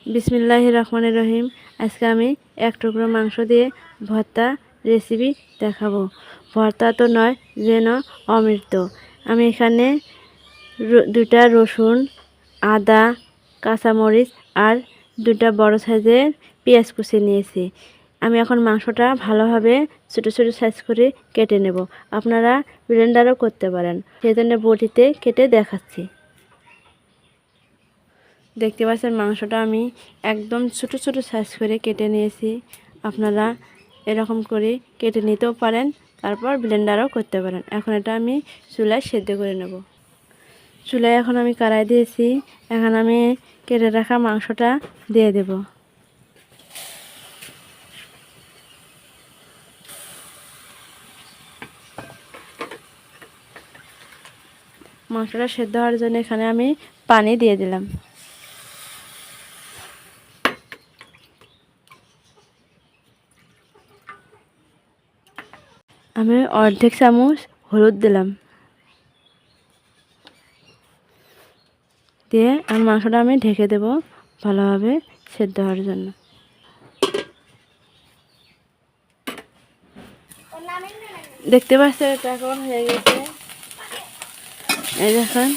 বিসমিল্লাহির রহমানির রহিম। আজকে আমি এক টুকরো মাংস দিয়ে ভর্তা রেসিপি দেখাবো। ভর্তা তো নয়, যেন অমৃত। আমি এখানে দুটা রসুন, আদা, কাঁচামরিচ আর দুটা বড় সাইজের পেঁয়াজ কুচি নিয়েছি। আমি এখন মাংসটা ভালোভাবে ছোটো ছোটো সাইজ করে কেটে নেব। আপনারা ব্লেন্ডারও করতে পারেন, সেজন্য বটিতে কেটে দেখাচ্ছি। দেখতে পাচ্ছেন মাংসটা আমি একদম ছোটো ছোটো সাইজ করে কেটে নিয়েছি। আপনারা এরকম করে কেটে নিতেও পারেন, তারপর ব্লেন্ডারও করতে পারেন। এখন এটা আমি চুলায় সেদ্ধ করে নেব। চুলায় এখন আমি কড়াই দিয়েছি। এখন আমি কেটে রাখা মাংসটা দিয়ে দেব। মাংসটা সেদ্ধ হওয়ার জন্য এখানে আমি পানি দিয়ে দিলাম। আমি অর্ধেক চামচ হলুদ দিলাম, দিয়ে আর মাংসটা আমি ঢেকে দেব ভালোভাবে সেদ্ধ হওয়ার জন্য। দেখতে পাচ্ছেন এটা এখন হয়ে গেছে। এই দেখুন,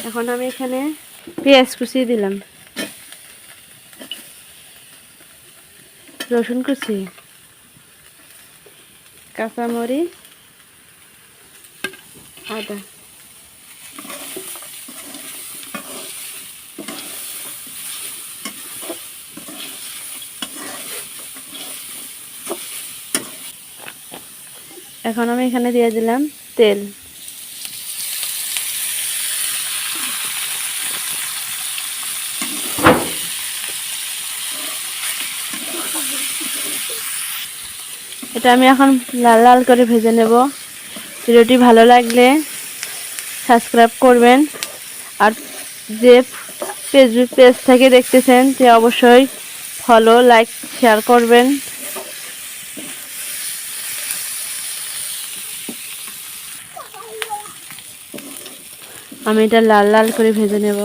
এখন আমি এখানে পেঁয়াজ কুচি দিলাম, রসুন কুচি, কাঁচামরিচ, আদা। এখন আমি এখানে দিয়ে দিলাম তেল। এটা আমি এখন লাল লাল করে ভেজে নেব। ভিডিওটি ভালো লাগলে সাবস্ক্রাইব করবেন, আর যে পেজ থেকে দেখতেছেন সে অবশ্যই ফলো, লাইক, শেয়ার করবেন। আমি এটা লাল লাল করে ভেজে নেব।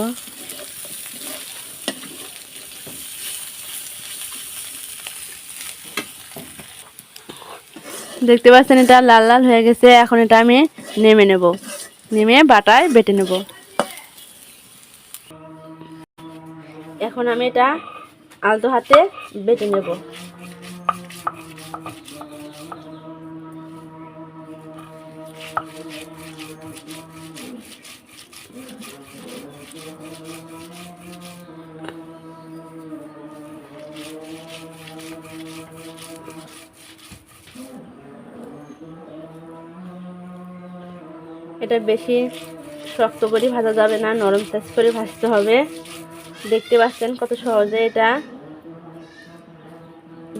দেখতে পাচ্ছেন এটা লাল লাল হয়ে গেছে। এখন এটা আমি নেমে নেব, নেমে বাটায় বেটে নেব। এখন আমি এটা আলতো হাতে বেটে নেব। এটা বেশি শক্ত করে ভাজা যাবে না, নরম সাইজ করে ভাজতে হবে। দেখতে পাচ্ছেন কত সহজে এটা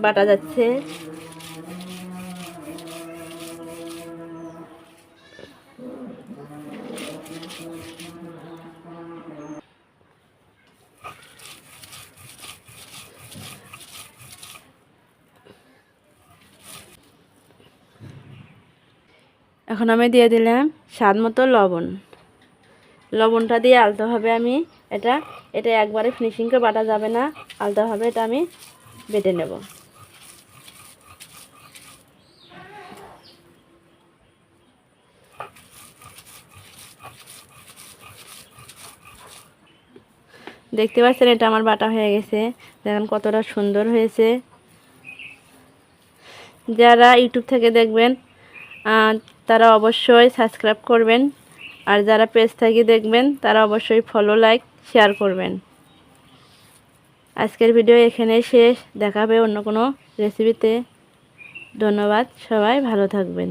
বাটা যাচ্ছে। এখন আমি দিয়ে দিলাম স্বাদ মতো লবণ। লবণটা দিয়ে আলতোভাবে আমি এটা একবারে ফিনিশিং করে বাটা যাবে না, আলতোভাবে এটা আমি বেটে নেব। দেখতে পাচ্ছেন এটা আমার বাটা হয়ে গেছে। দেখেন কতটা সুন্দর হয়েছে। যারা ইউটিউব থেকে দেখবেন তারা অবশ্যই সাবস্ক্রাইব করবেন, আর যারা পেজ থেকে দেখবেন তারা অবশ্যই ফলো, লাইক, শেয়ার করবেন। আজকের ভিডিও এখানেই শেষ। দেখা হবে অন্য কোনো রেসিপিতে। ধন্যবাদ, সবাই ভালো থাকবেন।